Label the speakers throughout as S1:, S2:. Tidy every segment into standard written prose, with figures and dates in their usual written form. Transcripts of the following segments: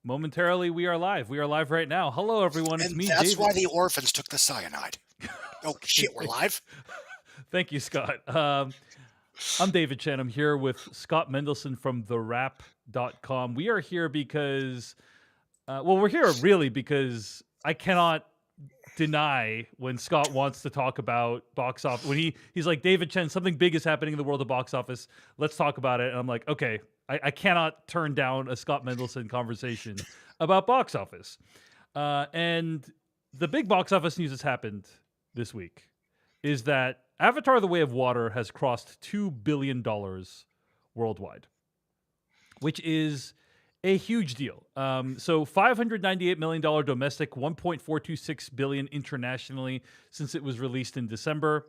S1: Momentarily, we are live. We are live right now. Hello, everyone. It's
S2: And
S1: me,
S2: that's
S1: David.
S2: why the orphans took the cyanide. Oh, shit, we're live?
S1: Thank you, Scott. I'm David Chen. I'm here with Scott Mendelson from TheWrap.com. We are here because, we're here really because I cannot deny when Scott wants to talk about box office. When he's like, David Chen, something big is happening in the world of box office. Let's talk about it. And I'm like, okay, I cannot turn down a Scott Mendelson conversation about box office. And the big box office news that's happened this week is that Avatar: The Way of Water has crossed $2 billion worldwide, which is a huge deal. So $598 million domestic, 1.426 billion internationally since it was released in December.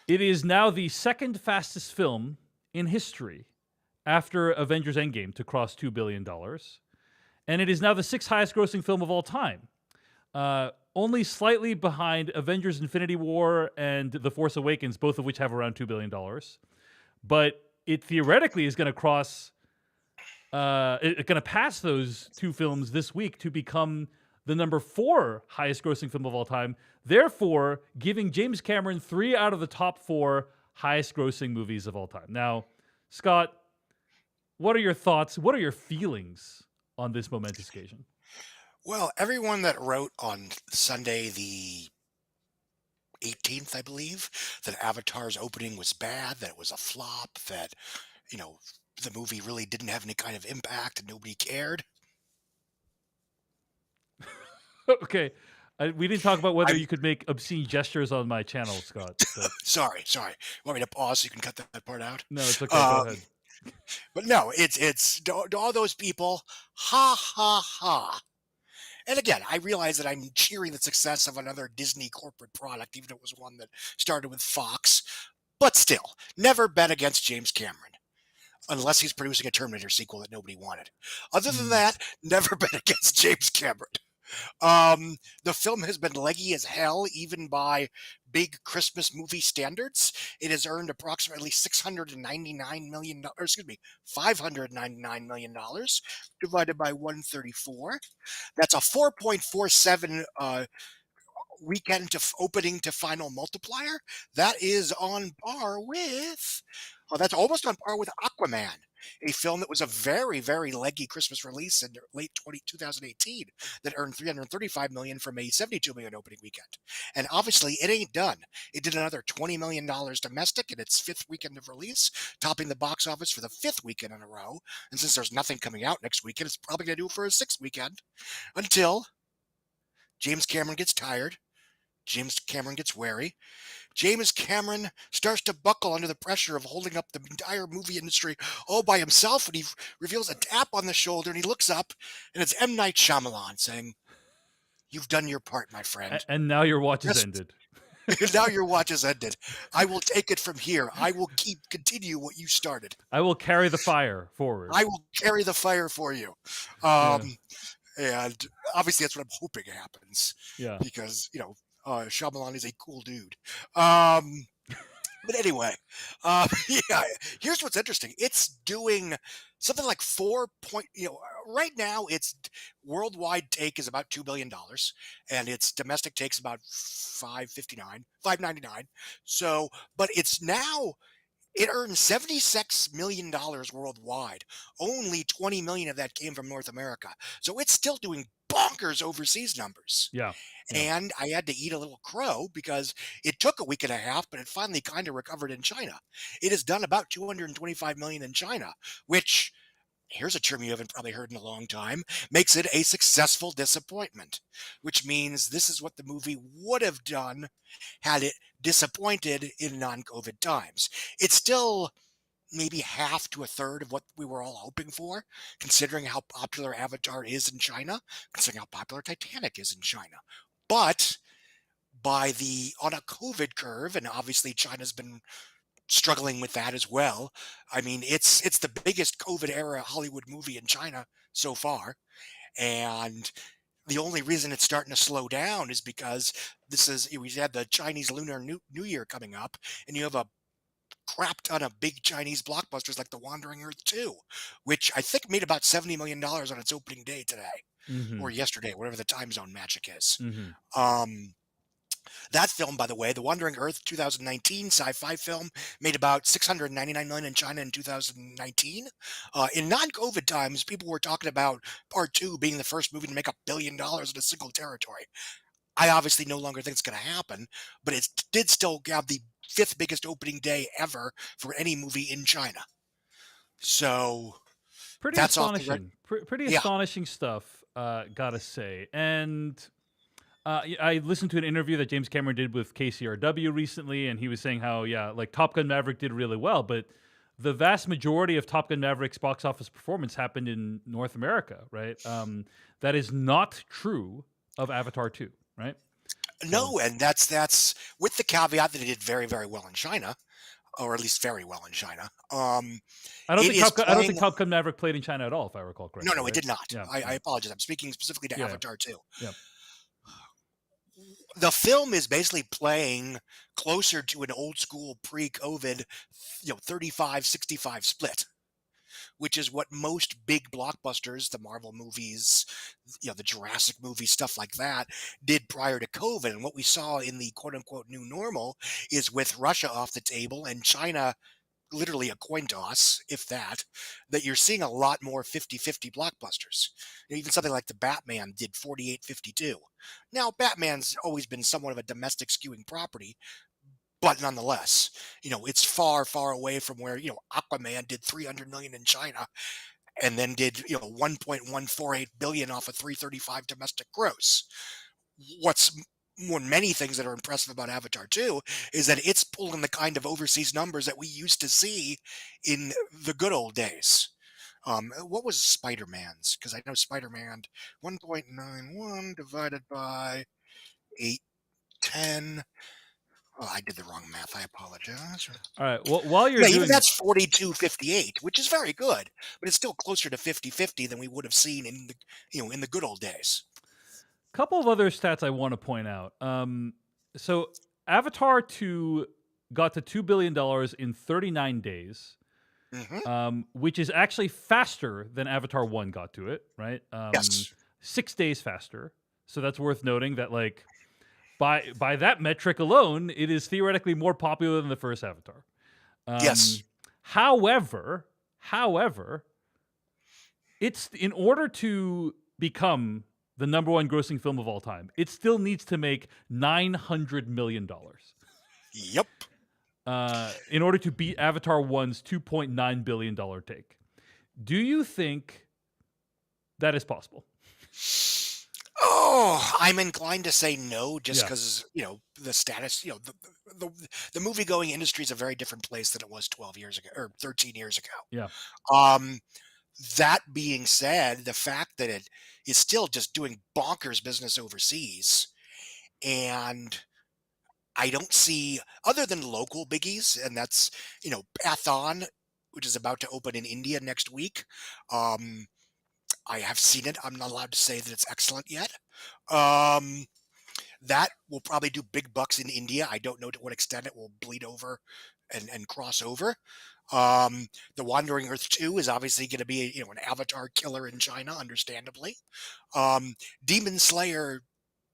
S1: It is now the second fastest film in history after Avengers Endgame to cross $2 billion. And it is now the sixth highest grossing film of all time. Only slightly behind Avengers Infinity War and The Force Awakens, both of which have around $2 billion. But it theoretically is going to cross, it's going to pass those two films this week to become the number 4 highest grossing film of all time, therefore giving James Cameron 3 out of the top 4 highest grossing movies of all time. Now, Scott, what are your thoughts? What are your feelings on this momentous occasion?
S2: Well, everyone that wrote on Sunday the 18th, I believe, that Avatar's opening was bad, that it was a flop, that, you know, the movie really didn't have any kind of impact and nobody cared.
S1: Okay. We didn't talk about whether
S2: I'm
S1: you could make obscene gestures on my channel, Scott, but
S2: sorry. Want me to pause so you can cut that part out?
S1: no, it's okay. Go
S2: Um,
S1: ahead.
S2: but no, it's to all those people, ha ha ha. And again, I realize that I'm cheering the success of another Disney corporate product, even if it was one that started with Fox. But still, never bet against James Cameron unless he's producing a Terminator sequel that nobody wanted. Other than
S1: Mm.
S2: that, never bet against James Cameron. The film has been leggy as hell, even by big Christmas movie standards. It has earned approximately $699 million, or excuse me, $599 million divided by 134. That's a 4.47 weekend to opening to final multiplier. That is on par with, oh, that's almost on par with Aquaman, a film that was a very, very leggy Christmas release in late 2018 that earned 335 million from a 72 million opening weekend. And obviously, it ain't done. It did another $20 million domestic in its fifth weekend of release, topping the box office for the fifth weekend in a row. And since there's nothing coming out next weekend, it's probably going to do it for a sixth weekend until James Cameron gets tired. James Cameron gets wary. James Cameron starts to buckle under the pressure of holding up the entire movie industry all by himself, and he reveals a tap on the shoulder, and he looks up, and it's M. Night Shyamalan saying, "You've done your part, my friend.
S1: And now your watch is
S2: Just
S1: ended.
S2: now your watch is ended. I will take it from here. I will continue what you started.
S1: I will carry the fire forward.
S2: I will carry the fire for you."
S1: Yeah.
S2: Um, and obviously, that's what I'm hoping happens
S1: Yeah.
S2: because Shyamalan is a cool dude. Um, But anyway, yeah, here's what's interesting. It's doing something like right now its worldwide take is about $2 billion, and its domestic takes about 599. So, but it's now it earned $76 million worldwide. Only 20 million of that came from North America. So it's still doing bonkers overseas numbers.
S1: Yeah. Yeah.
S2: And I had to eat a little crow because it took a week and a half, but it finally kind of recovered in China. It has done about 225 million in China, which, here's a term you haven't probably heard in a long time, makes it a successful disappointment, which means this is what the movie would have done had it disappointed in non-COVID times. It's still maybe half to a third of what we were all hoping for, considering how popular Avatar is in China, considering how popular Titanic is in China. But on a COVID curve, and obviously China's been struggling with that as well. I mean, it's the biggest COVID era Hollywood movie in China so far, and the only reason it's starting to slow down is because we had the Chinese Lunar New Year coming up, and you have a crap ton of big Chinese blockbusters like The Wandering Earth 2, which I think made about $70 million on its opening day today
S1: Mm-hmm.
S2: or yesterday, whatever the time zone magic is.
S1: Mm-hmm.
S2: Um, that film, by the way, The Wandering Earth 2019 sci-fi film, made about 699 million in China in 2019. In non-COVID times, people were talking about Part Two being the first movie to make $1 billion in a single territory. I obviously no longer think it's going to happen, but it did still have the fifth biggest opening day ever for any movie in China. So
S1: Pretty
S2: that's off the
S1: astonishing. Pretty
S2: yeah.
S1: astonishing stuff. Gotta say. And I listened to an interview that James Cameron did with KCRW recently, and he was saying how, yeah, like Top Gun Maverick did really well, but the vast majority of Top Gun Maverick's box office performance happened in North America, right? That is not true of Avatar 2, right? So
S2: No, and that's with the caveat that it did very, very well in China, or at least very well in China. It is
S1: I don't think
S2: playing.
S1: Top Gun Maverick played in China at all, if I recall
S2: No,
S1: correctly,
S2: no, it
S1: right?
S2: did not.
S1: Yeah,
S2: I
S1: yeah,
S2: apologize. I'm speaking specifically to
S1: yeah,
S2: Avatar 2.
S1: yeah.
S2: The film is basically playing closer to an old school pre-COVID, 35-65 split, which is what most big blockbusters, the Marvel movies, the Jurassic movies, stuff like that, did prior to COVID. And what we saw in the quote unquote new normal is with Russia off the table and China literally a coin toss, if that, that you're seeing a lot more 50-50 blockbusters. Even something like the Batman did 48-52. Now, Batman's always been somewhat of a domestic skewing property, but nonetheless, it's far, far away from where, Aquaman did 300 million in China and then did, 1.148 billion off of 335 domestic gross. What's One many things that are impressive about Avatar 2 is that it's pulling the kind of overseas numbers that we used to see in the good old days. What was Spider-Man's? Because I know Spider-Man 1.91 divided by 810. Oh, I did the wrong math. I apologize.
S1: All right. Well, while you're
S2: Yeah, even
S1: doing
S2: that's 42.58, which is very good, but it's still closer to 50-50 than we would have seen in the good old days.
S1: couple of other stats I want to point out. So Avatar 2 got to $2 billion in 39 days,
S2: Hmm.
S1: which is actually faster than Avatar 1 got to it, right?
S2: Yes.
S1: 6 days faster. So that's worth noting that, like, by that metric alone, it is theoretically more popular than the first Avatar.
S2: Yes.
S1: However, it's in order to become the number one grossing film of all time, it still needs to make $900 million
S2: Yep.
S1: in order to beat Avatar 1's $2.9 billion take. Do you think that is possible?
S2: Oh, I'm inclined to say no, just
S1: Yeah.
S2: because the status. The movie going industry is a very different place than it was 12 years ago or 13 years ago.
S1: Yeah.
S2: Um, that being said, the fact that it is still just doing bonkers business overseas, and I don't see other than local biggies, and that's Pathan, which is about to open in India next week. Um, I have seen it. I'm not allowed to say that it's excellent yet. Um, that will probably do big bucks in India. I don't know to what extent it will bleed over and cross over. The Wandering Earth 2 is obviously going to be an Avatar killer in China, understandably. Demon Slayer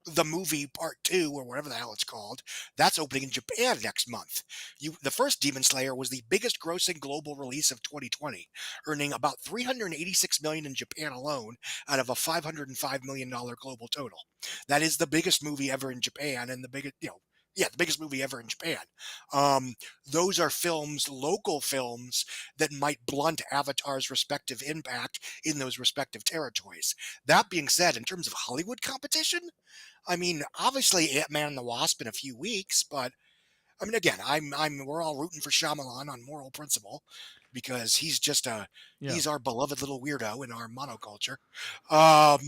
S2: the movie part 2 or whatever the hell it's called, that's opening in Japan next month. The first Demon Slayer was the biggest grossing global release of 2020, earning about 386 million in Japan alone out of a $505 million global total. That is the biggest movie ever in Japan and the biggest, the biggest movie ever in Japan. Those are films, local films, that might blunt Avatar's respective impact in those respective territories. That being said, in terms of Hollywood competition, I mean, obviously Ant-Man and the Wasp in a few weeks, but I mean, again, we're all rooting for Shyamalan on moral principle because
S1: Yeah.
S2: he's our beloved little weirdo in our monoculture. Um,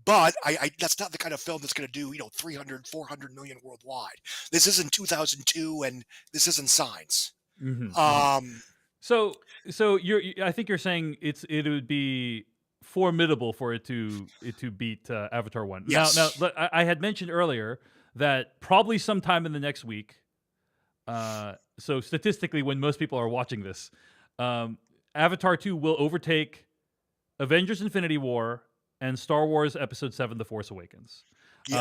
S2: but that's not the kind of film that's going to do 300, 400 million worldwide. This isn't 2002, and this isn't Signs.
S1: Mm-hmm.
S2: Um,
S1: So I think you're saying it would be formidable for it to beat Avatar 1. Now
S2: yes.
S1: I had mentioned earlier that probably sometime in the next week, So statistically, when most people are watching this, um, Avatar 2 will overtake Avengers: Infinity War and Star Wars Episode 7: The Force Awakens,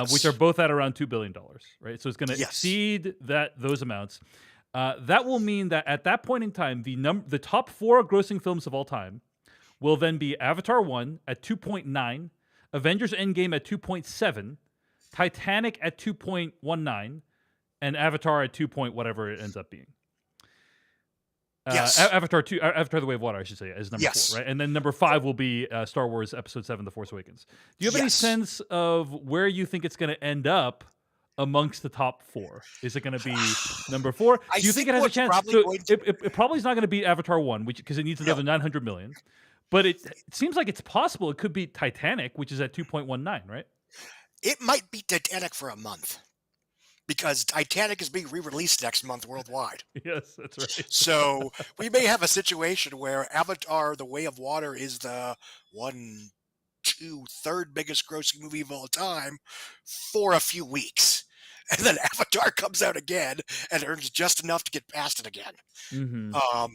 S1: which are
S2: Yes.
S1: both at around $2 billion, right? So it's going to
S2: Yes.
S1: exceed those amounts. That will mean that at that point in time, the top four grossing films of all time will then be Avatar 1 at 2.9, Avengers Endgame at 2.7, Titanic at 2.19, and Avatar at 2 point whatever it ends up being.
S2: Yes.
S1: Avatar 2, Avatar: The Way of Water, I should say, is number
S2: Yes.
S1: 4, right? And then number 5 will be Star Wars Episode 7: The Force Awakens. Do you have any
S2: Yes.
S1: sense of where you think it's going to end up amongst the top 4? Is it going to be number 4?
S2: I
S1: Do you think
S2: think
S1: it has a
S2: what's
S1: chance?
S2: probably
S1: So
S2: going to
S1: it probably is not going to beat Avatar 1, which because it needs
S2: no,
S1: another 900 million. But it seems like it's possible it could beat Titanic, which is at 2.19, right?
S2: it might beat Titanic for a month because Titanic is being re-released next month worldwide.
S1: Yes, that's right.
S2: So we may have a situation where Avatar: The Way of Water is the one, two, third biggest grossing movie of all time for a few weeks. And then Avatar comes out again and earns just enough to get past it again.
S1: Hmm.
S2: Um,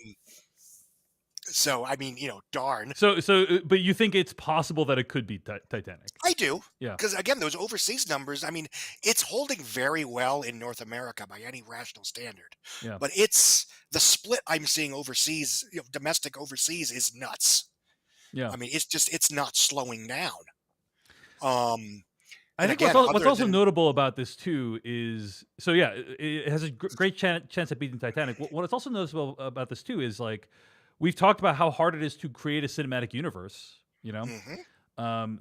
S2: so I mean, darn.
S1: But you think it's possible that it could be Titanic?
S2: I do.
S1: Yeah,
S2: Because again, those overseas numbers, I mean, it's holding very well in North America by any rational standard.
S1: yeah,
S2: But it's the split I'm seeing overseas, domestic overseas is nuts.
S1: yeah.
S2: I mean, it's not slowing down. Um,
S1: I
S2: and
S1: think
S2: again,
S1: what's
S2: other
S1: also
S2: than
S1: notable about this too is so yeah, it has a great chance at beating Titanic. What's also noticeable about this too is like we've talked about how hard it is to create a cinematic universe.
S2: Mhm.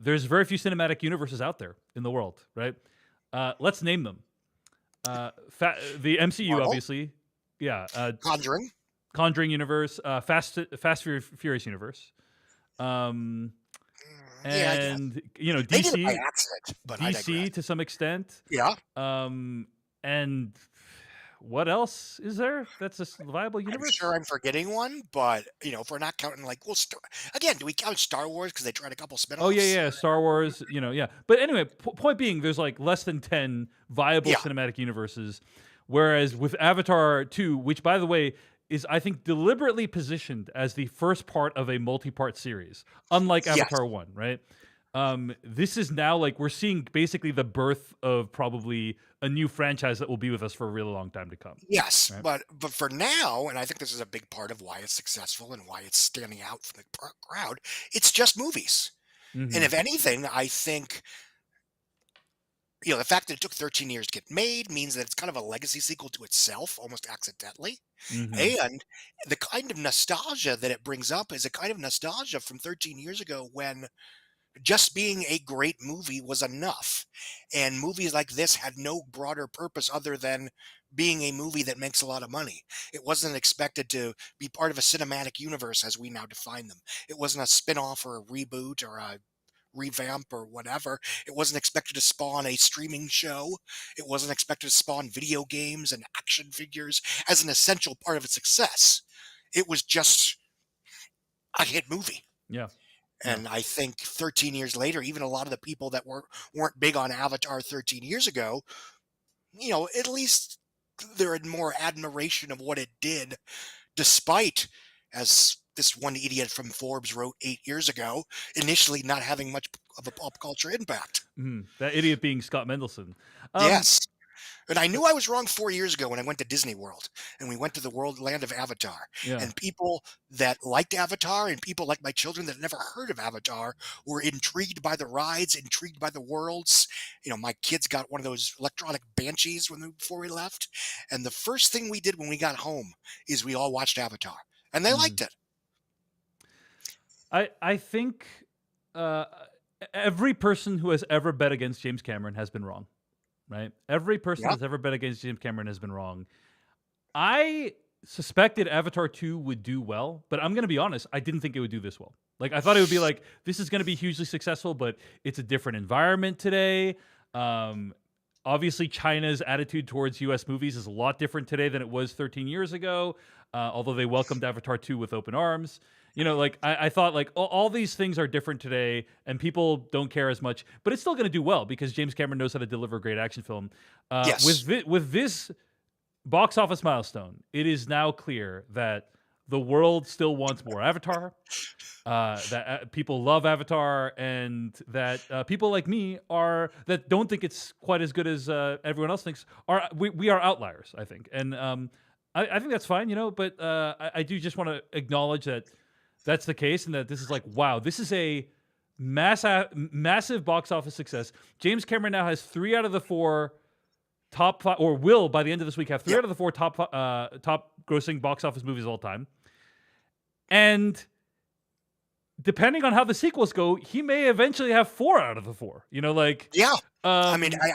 S1: There's very few cinematic universes out there in the world, right? Let's name them. The MCU,
S2: Marvel,
S1: obviously, yeah.
S2: Conjuring,
S1: Conjuring universe, Furious universe, um,
S2: yeah, I guess
S1: and
S2: they did it by
S1: DC,
S2: accident, but I digress.
S1: DC to some extent.
S2: Yeah,
S1: And what else is there that's a viable
S2: I'm sure
S1: universe?
S2: I'm forgetting one, but if we're not counting like, well, again, do we count Star Wars because they tried a couple
S1: Oh yeah,
S2: spinoffs?
S1: yeah, Star Wars, yeah. But anyway, point being, there's like less than 10 viable
S2: Yeah,
S1: cinematic universes, whereas with Avatar 2, which by the way is I think deliberately positioned as the first part of a multi-part series, unlike
S2: yes.
S1: Avatar 1, right? This is now like we're seeing basically the birth of probably a new franchise that will be with us for a really long time to come,
S2: Yes,
S1: right?
S2: but for now, and I think this is a big part of why it's successful and why it's standing out from the crowd, it's just movies. And
S1: Mhm.
S2: if anything, I think the fact that it took 13 years to get made means that it's kind of a legacy sequel to itself, almost accidentally.
S1: Mhm.
S2: And the kind of nostalgia that it brings up is a kind of nostalgia from 13 years ago when just being a great movie was enough. And movies like this had no broader purpose other than being a movie that makes a lot of money. It wasn't expected to be part of a cinematic universe as we now define them. It wasn't a spin-off or a reboot or a revamp or whatever. It wasn't expected to spawn a streaming show. It wasn't expected to spawn video games and action figures as an essential part of its success. It was just a hit movie.
S1: Yeah. Yeah.
S2: And I think 13 years later, even a lot of the people that weren't big on Avatar 13 years ago, at least they're in more admiration of what it did, despite, as this one idiot from Forbes wrote 8 years ago, initially not having much of a pop culture impact.
S1: Mhm. That idiot being Scott Mendelson. Um,
S2: Yes. And I knew I was wrong 4 years ago when I went to Disney World and we went to the world land of Avatar.
S1: yeah.
S2: And people that liked Avatar and people like my children that never heard of Avatar were intrigued by the rides, intrigued by the worlds. My kids got one of those electronic banshees before we left. And the first thing we did when we got home is we all watched Avatar. And they
S1: Mhm.
S2: liked it.
S1: I think uh, every person who has ever bet against James Cameron has been wrong, right? Every person
S2: Yeah.
S1: that's ever bet against James Cameron has been wrong. I suspected Avatar 2 would do well, but I'm going to be honest, I didn't think it would do this well. Like I thought it would be like this is going to be hugely successful, but it's a different environment today. Um Obviously China's attitude towards US movies is a lot different today than it was 13 years ago. Although they welcomed Avatar 2 with open arms. Like I thought like all these things are different today and people don't care as much, but it's still going to do well because James Cameron knows how to deliver a great action film.
S2: Yes.
S1: With this box office milestone. It is now clear that the world still wants more Avatar. That people love Avatar, and that people like me are that don't think it's quite as good as everyone else thinks. We are outliers, I think, and I think that's fine, But I do just want to acknowledge that that's the case, and that this is like, wow, this is a massive box office success. James Cameron now has 3 out of the 4 top 5, or will by the end of this week have three
S2: Yep.
S1: out of the 4 top grossing box office movies of all time, and depending on how the sequels go, he may eventually have 4 out of the 4.
S2: Yeah. I mean,
S1: Um,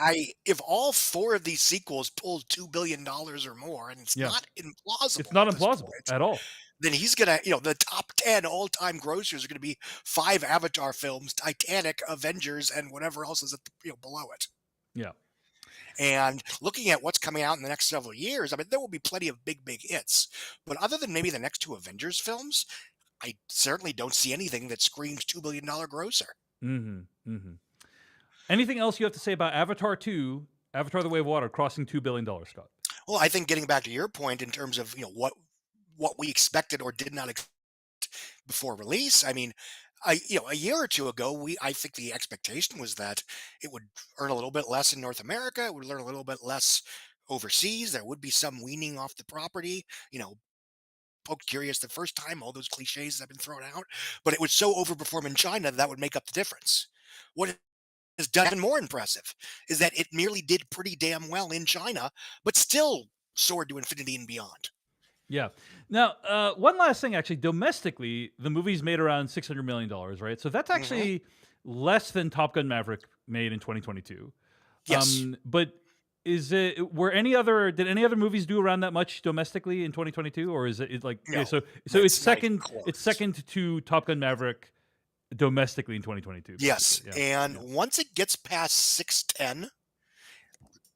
S2: if all 4 of these sequels pulled $2 billion or more, and it's
S1: yeah,
S2: not
S1: it's
S2: implausible
S1: not
S2: at this
S1: implausible
S2: point,
S1: at all.
S2: then he's gonna, the top 10 all-time grossers are gonna be 5 Avatar films, Titanic, Avengers, and whatever else is at below it.
S1: Yeah,
S2: And looking at what's coming out in the next several years, I mean, there will be plenty of big hits. But other than maybe the next 2 Avengers films, I certainly don't see anything that screams $2 billion grosser.
S1: hmm hmm Anything else you have to say about Avatar 2, Avatar: The Way of Water, crossing $2 billion, Scott?
S2: Well, I think getting back to your point in terms of, what we expected or did not expect before release, I mean, a year or two ago, I think the expectation was that it would earn a little bit less in North America, it would earn a little bit less overseas. There would be some weaning off the property, poked curious the first time, all those cliches that have been thrown out, but it would so overperform in China that would make up the difference. What is done even more impressive is that it merely did pretty damn well in China, but still soared to infinity and beyond.
S1: Yeah. Now, one last thing, actually, domestically, the movie's made around $600 million, right? So that's
S2: Hmm.
S1: actually less than Top Gun Maverick made in 2022.
S2: Yes.
S1: But did any other movies do around that much domestically in 2022, or is it like, yeah?
S2: No,
S1: So it's
S2: it's not even
S1: second. It's
S2: close.
S1: second to Top Gun Maverick domestically in 2022, basically.
S2: Yes.
S1: Yeah,
S2: And
S1: yeah.
S2: once it gets past 610,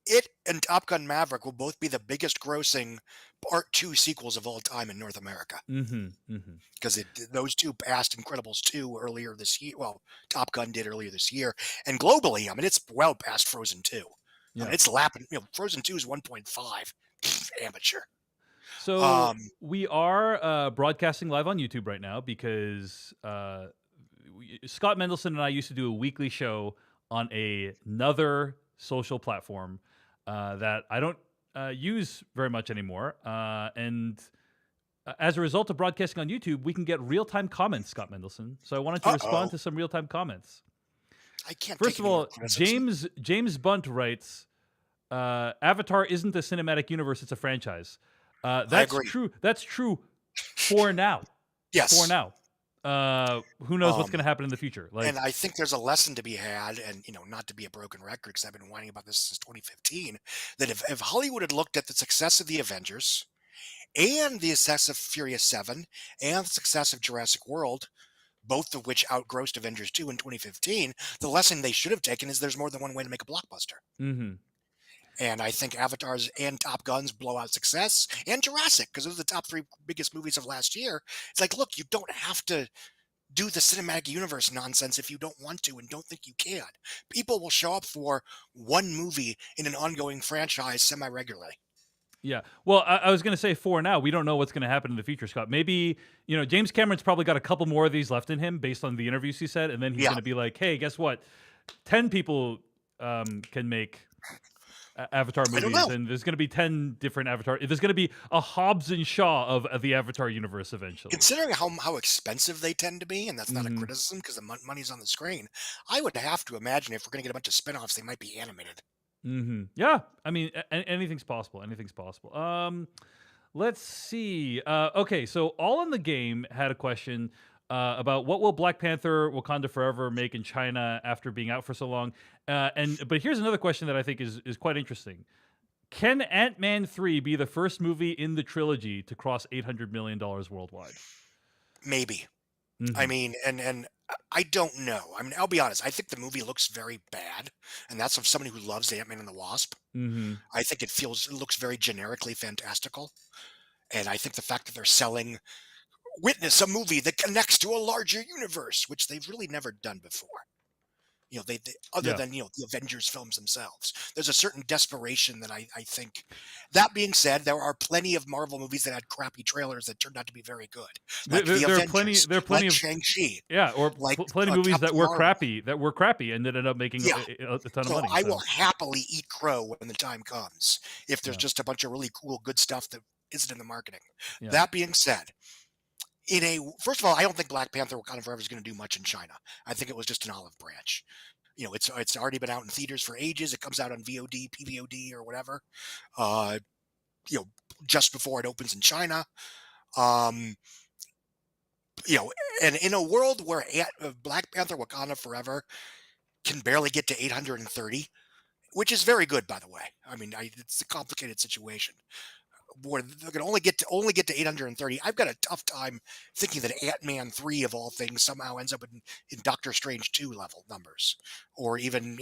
S2: it and Top Gun Maverick will both be the biggest grossing part two sequels of all time in North America.
S1: Mm-hmm. Mm-hmm.
S2: Because those two passed Incredibles 2 earlier this year. Well, Top Gun did earlier this year. And globally, I mean, it's well past Frozen 2. I mean,
S1: Yeah.
S2: it's lapping, Frozen 2 is 1.5. Amateur.
S1: So
S2: Um,
S1: we are broadcasting live on YouTube right now because Scott Mendelson and I used to do a weekly show on another social platform that I don't use very much anymore. And as a result of broadcasting on YouTube, we can get real time comments, Scott Mendelson. So I wanted to respond
S2: uh-oh.
S1: to some real time comments.
S2: I can't
S1: First
S2: take
S1: of
S2: any more
S1: all,
S2: criticism.
S1: James Bunt writes, Avatar isn't a cinematic universe; it's a franchise.
S2: I
S1: That's
S2: agree.
S1: true. That's true for now. For
S2: Yes.
S1: now. Who knows what's
S2: Um,
S1: going to happen in the future?
S2: and
S1: Like,
S2: I think there's a lesson to be had, and not to be a broken record because I've been whining about this since 2015, that if Hollywood had looked at the success of the Avengers and the success of Furious 7 and the success of Jurassic World, both of which outgrossed Avengers 2 in 2015, the lesson they should have taken is there's more than one way to make a blockbuster.
S1: hmm
S2: And I think Avatars and Top Guns blow out success, and Jurassic, because those are the top 3 biggest movies of last year. It's like, look, you don't have to do the cinematic universe nonsense if you don't want to and don't think you can. People will show up for one movie in an ongoing franchise semi-regularly.
S1: yeah. Well, I was going to say for now, we don't know what's going to happen in the future, Scott. Maybe James Cameron's probably got a couple more of these left in him based on the interviews he said, and then he's
S2: Yeah,
S1: going to be like, "Hey, guess what? 10 people can make Avatar
S2: I don't
S1: movies,
S2: know.
S1: and there's going to be 10 different Avatar. There's going to be a Hobbs and Shaw of the Avatar universe eventually."
S2: Considering how expensive they tend to be, and that's not a
S1: hmm
S2: criticism because the money's on the screen, I would have to imagine if we're going to get a bunch of spin-offs, they might be animated.
S1: Yeah, I mean, anything's possible. Anything's possible. Let's see. Okay, so All in the Game had a question about what will Black Panther: Wakanda Forever make in China after being out for so long. But here's another question that I think is quite interesting. Can Ant-Man 3 be the first movie in the trilogy to cross $800 million worldwide?
S2: Maybe. I
S1: hmm
S2: mean, and I don't know. I mean, I'll be honest. I think the movie looks very bad, and that's of somebody who loves Ant-Man and the Wasp.
S1: hmm
S2: I think it looks very generically fantastical, and I think the fact that they're selling Witness, a movie that connects to a larger universe, which they've really never done before. They other
S1: Yeah.
S2: than the Avengers films themselves. There's a certain desperation that I think. That being said, there are plenty of Marvel movies that had crappy trailers that turned out to be very good,
S1: There,
S2: like
S1: there,
S2: the
S1: there are plenty.
S2: Avengers,
S1: There are
S2: like
S1: plenty of
S2: Shang-Chi,
S1: yeah, or
S2: like
S1: plenty of movies that
S2: Captain
S1: were
S2: Marvel.
S1: crappy, and ended up making
S2: Yeah,
S1: a ton of
S2: so
S1: money.
S2: I will
S1: So
S2: happily eat crow when the time comes if there's
S1: yeah,
S2: just a bunch of really cool, good stuff that isn't in the marketing.
S1: yeah.
S2: That being said, first of all, I don't think Black Panther: Wakanda Forever is going to do much in China. I think it was just an olive branch. It's already been out in theaters for ages. It comes out on VOD, PVOD, or whatever. Uh, you know, just before it opens in China. Um, you know, and in a world where Black Panther: Wakanda Forever can barely get to 830, which is very good, by the way. I mean, it's a complicated situation where they're going to only get to 830. I've got a tough time thinking that Ant-Man 3 of all things somehow ends up in Doctor Strange 2 level numbers, or even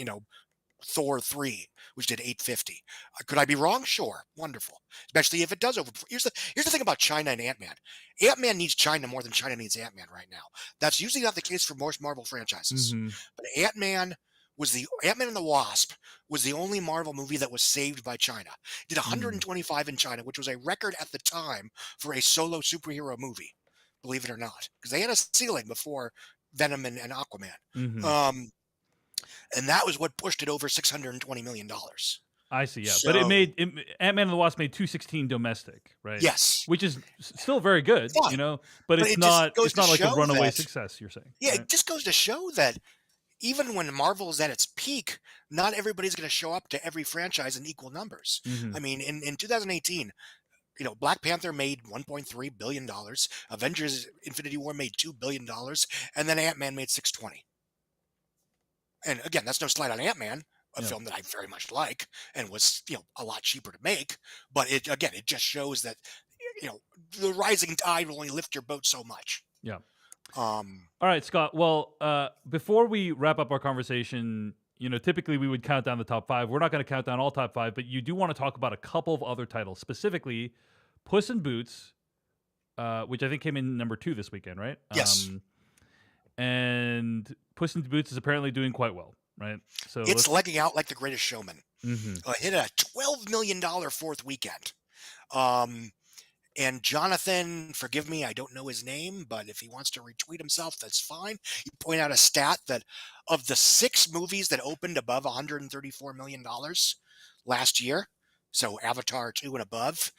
S2: Thor 3, which did 850. Could I be wrong? Sure. Wonderful. Especially if it does over. Here's the thing about China and Ant-Man. Ant-Man needs China more than China needs Ant-Man right now. That's usually not the case for most Marvel franchises.
S1: Hmm.
S2: But Ant-Man and the Wasp was the only Marvel movie that was saved by China. It did
S1: Hmm.
S2: 125 in China, which was a record at the time for a solo superhero movie. Believe it or not, because they had a ceiling before Venom and Aquaman.
S1: Hmm.
S2: Um, and that was what pushed it over $620 million.
S1: I see. Yeah, but
S2: So
S1: Ant Man and the Wasp made 216 domestic, right?
S2: yes,
S1: Which is still very good,
S2: fine,
S1: but
S2: but
S1: it's
S2: it just
S1: not
S2: goes
S1: it's
S2: to
S1: not like a
S2: show
S1: runaway
S2: that
S1: success. You're saying,
S2: yeah,
S1: right?
S2: it just goes to show that even when Marvel is at its peak, not everybody's going to show up to every franchise in equal numbers.
S1: Hmm.
S2: I mean, in 2018, Black Panther made $1.3 billion, Avengers: Infinity War made $2 billion, and then Ant Man made 620. And again, that's no slight on Ant Man, a
S1: Yeah,
S2: film that I very much like and was a lot cheaper to make. But it just shows that you know the rising tide will only lift your boat so much.
S1: yeah.
S2: Um,
S1: All right, Scott. Well, before we wrap up our conversation, typically we would count down the top five. We're not going to count down all top five, but you do want to talk about a couple of other titles, specifically Puss in Boots, which I think came in number 2 this weekend, right?
S2: yes,
S1: And Puss in Boots is apparently doing quite well, right? So
S2: it's
S1: let's.
S2: legging out like the Greatest Showman.
S1: Hmm.
S2: Hit a $12 million fourth weekend. Um, and Jonathan, forgive me, I don't know his name, but if he wants to retweet himself, that's fine. You point out a stat that of the 6 movies that opened above $134 million last year, so Avatar 2 and above,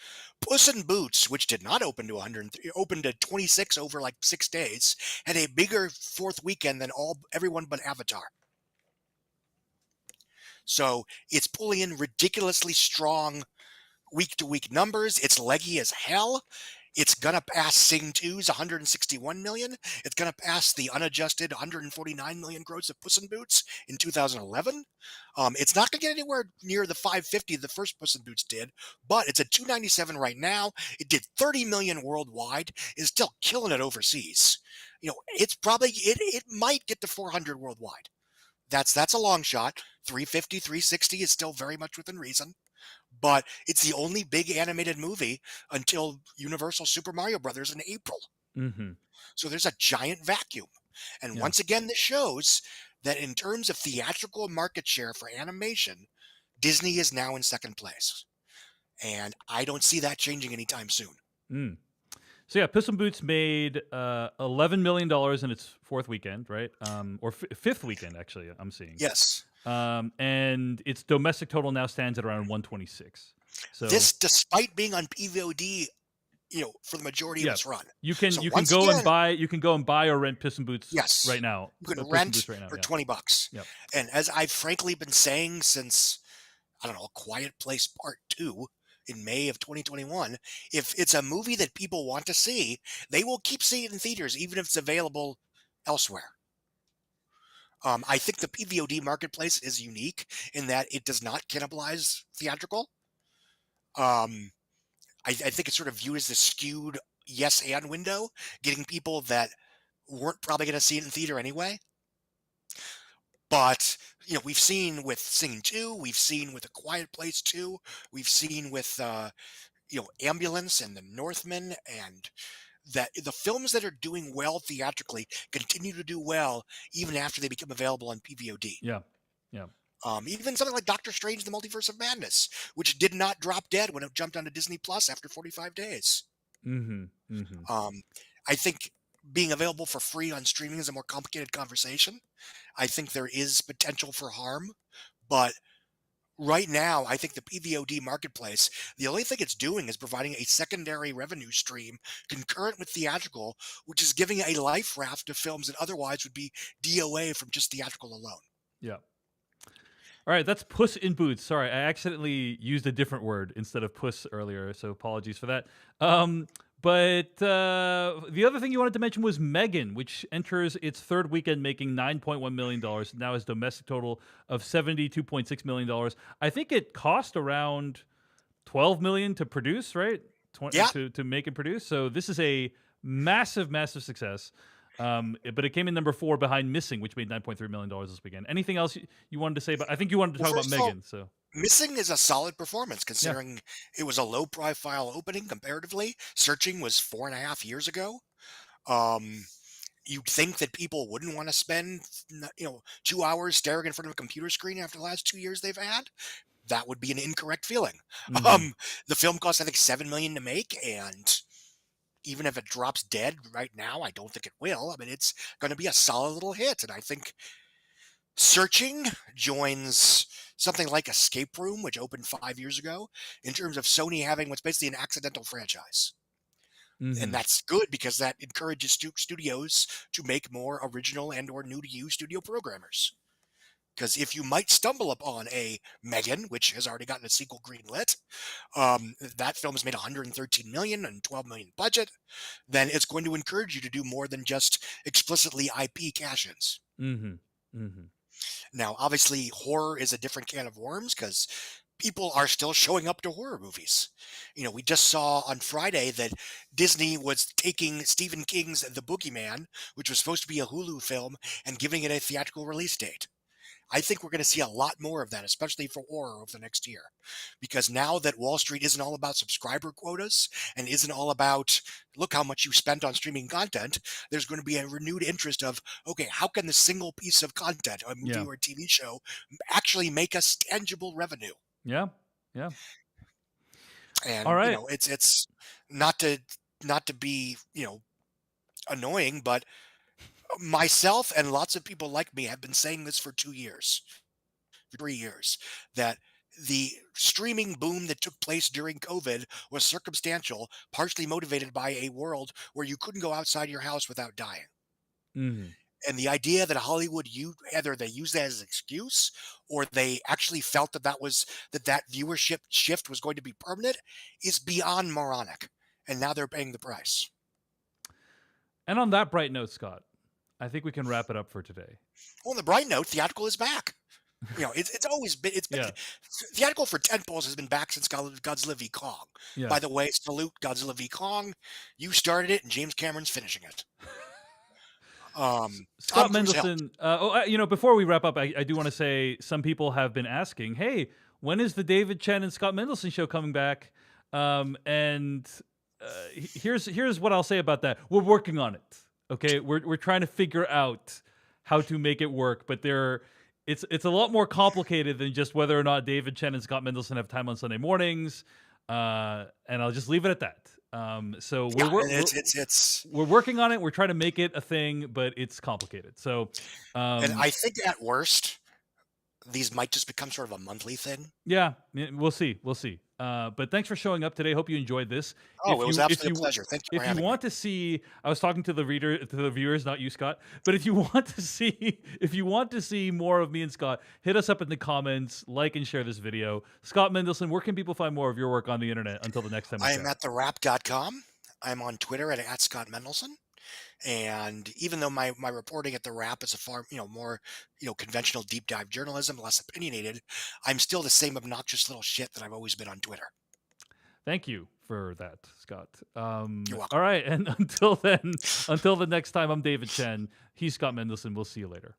S2: Puss in Boots, which did not open to 100, opened to 26 over like 6 days, had a bigger fourth weekend than everyone but Avatar. So it's pulling in ridiculously strong week to week numbers. It's leggy as hell. It's gonna pass Sing 2's 161 million. It's gonna pass the unadjusted 149 million gross of Puss in Boots in 2011. It's not gonna get anywhere near the 550 the first Puss in Boots did, but it's at 297 right now. It did 30 million worldwide. It's still killing it overseas. It might get to 400 worldwide. That's a long shot. 350, 360 is still very much within reason, but it's the only big animated movie until Universal Super Mario Brothers in April.
S1: Hmm.
S2: So there's a giant vacuum. And
S1: Yeah.
S2: once again, this shows that in terms of theatrical market share for animation, Disney is now in second place. And I don't see that changing anytime soon.
S1: Mm. So yeah, Puss in Boots made $11 million in its fourth weekend, right? Or fifth weekend actually. I'm seeing.
S2: Yes.
S1: And its domestic total now stands at around 126. So
S2: This, despite being on PVOD, for the majority of
S1: yeah,
S2: its run.
S1: you can
S2: So
S1: you can
S2: once
S1: go and
S2: again,
S1: buy or rent Puss in Boots right
S2: yes,
S1: now.
S2: you can
S1: Puss in
S2: rent
S1: Boots right now.
S2: for
S1: Yeah.
S2: $20.
S1: Yep.
S2: And as I've frankly been saying since, I don't know, A Quiet Place Part 2 in May of 2021, if it's a movie that people want to see, they will keep seeing it in theaters, even if it's available elsewhere. I think the PVOD marketplace is unique in that it does not cannibalize theatrical. Um, I think it's sort of viewed as the skewed yes and window, getting people that weren't probably going to see it in theater anyway. But we've seen with Sing 2, we've seen with A Quiet Place 2, we've seen with Ambulance and The Northman and that the films that are doing well theatrically continue to do well even after they become available on PVOD.
S1: Yeah. Yeah.
S2: Even something like Doctor Strange: The Multiverse of Madness, which did not drop dead when it jumped onto Disney Plus after 45 days.
S1: Mhm. Mhm.
S2: Um, I think being available for free on streaming is a more complicated conversation. I think there is potential for harm, but right now, I think the PVOD marketplace, the only thing it's doing is providing a secondary revenue stream concurrent with theatrical, which is giving a life raft to films that otherwise would be DOA from just theatrical alone.
S1: Yeah. All right, that's Puss in Boots. Sorry, I accidentally used a different word instead of puss earlier, so apologies for that. But the other thing you wanted to mention was Megan, which enters its third weekend making $9.1 million. Now has domestic total of $72.6 million. I think it cost around 12 million to produce, right?
S2: Yeah.
S1: To make and produce. So this is a massive, massive success. But it came in number 4 behind Missing, which made $9.3 million this weekend. Anything else you wanted to say about? I think you wanted to
S2: Well,
S1: talk about
S2: first of all,
S1: Megan. So
S2: Missing is a solid performance
S1: yeah.
S2: considering it was a low profile opening comparatively. Searching was 4.5 years ago. Um, you'd think that people wouldn't want to spend, 2 hours staring in front of a computer screen after the last 2 years they've had. That would be an incorrect feeling.
S1: Hmm.
S2: Um, the film cost, I think, 7 million to make, and even if it drops dead right now, I don't think it will. I mean, it's going to be a solid little hit, and I think Searching joins something like Escape Room, which opened 5 years ago, in terms of Sony having what's basically an accidental franchise. And
S1: Hmm.
S2: that's good because that encourages studios to make more original and or new to you studio programmers. Because if you might stumble upon a Megan, which has already gotten a sequel greenlit, that film has made 113 million and 12 million budget, then it's going to encourage you to do more than just explicitly IP cash-ins.
S1: Hmm. Hmm.
S2: Now, obviously, horror is a different can of worms because people are still showing up to horror movies. We just saw on Friday that Disney was taking Stephen King's The Boogeyman, which was supposed to be a Hulu film, and giving it a theatrical release date. I think we're going to see a lot more of that, especially for horror over the next year. Because now that Wall Street isn't all about subscriber quotas and isn't all about, look how much you spent on streaming content, there's going to be a renewed interest of, okay, how can this single piece of content, a movie
S1: Yeah.
S2: or a TV show, actually make us tangible revenue?
S1: Yeah. Yeah. All
S2: And,
S1: right.
S2: it's not to be, annoying, but myself and lots of people like me have been saying this for 2 years. 3 years, that the streaming boom that took place during COVID was circumstantial, partially motivated by a world where you couldn't go outside your house without dying.
S1: Hmm.
S2: And the idea that Hollywood, either they use that as an excuse or they actually felt that viewership shift was going to be permanent is beyond moronic. And now they're paying the price.
S1: And on that bright note, Scott, I think we can wrap it up for today.
S2: Well, on the bright note, theatrical is back. It's always been
S1: Yeah.
S2: theatrical for tentpoles has been back since Godzilla v Kong.
S1: Yeah.
S2: By the way, salute Godzilla v Kong. You started it, and James Cameron's finishing it. Tom
S1: Scott
S2: Cruise helped.
S1: Mendelson. Before we wrap up, I do want to say some people have been asking, "Hey, when is the David Chen and Scott Mendelson show coming back?" And here's what I'll say about that. We're working on it. Okay, we're trying to figure out how to make it work, but it's a lot more complicated than just whether or not David Chen and Scott Mendelson have time on Sunday mornings. And I'll just leave it at that. So
S2: Yeah, and it's
S1: we're working on it. We're trying to make it a thing, but it's complicated. So,
S2: and
S1: um,
S2: I think at worst, these might just become sort of a monthly thing.
S1: yeah, we'll see. We'll see. But thanks for showing up today. Hope you enjoyed this.
S2: Oh, it was absolutely a pleasure. Thank you for
S1: If you
S2: having me.
S1: want to see, I was talking to the viewers, not you, Scott. But if you want to see, if you want to see more of me and Scott, hit us up in the comments, like and share this video. Scott Mendelson, where can people find more of your work on the internet until the next time we
S2: I am
S1: chat?
S2: at therap.com. I'm on Twitter at Scott Mendelson. And even though my reporting at the Wrap is a far more conventional deep dive journalism, less opinionated, I'm still the same obnoxious little shit that I've always been on Twitter.
S1: Thank you for that, Scott.
S2: You're welcome.
S1: All right, and until then, until the next time, I'm David Chen. He's Scott Mendelson. We'll see you later.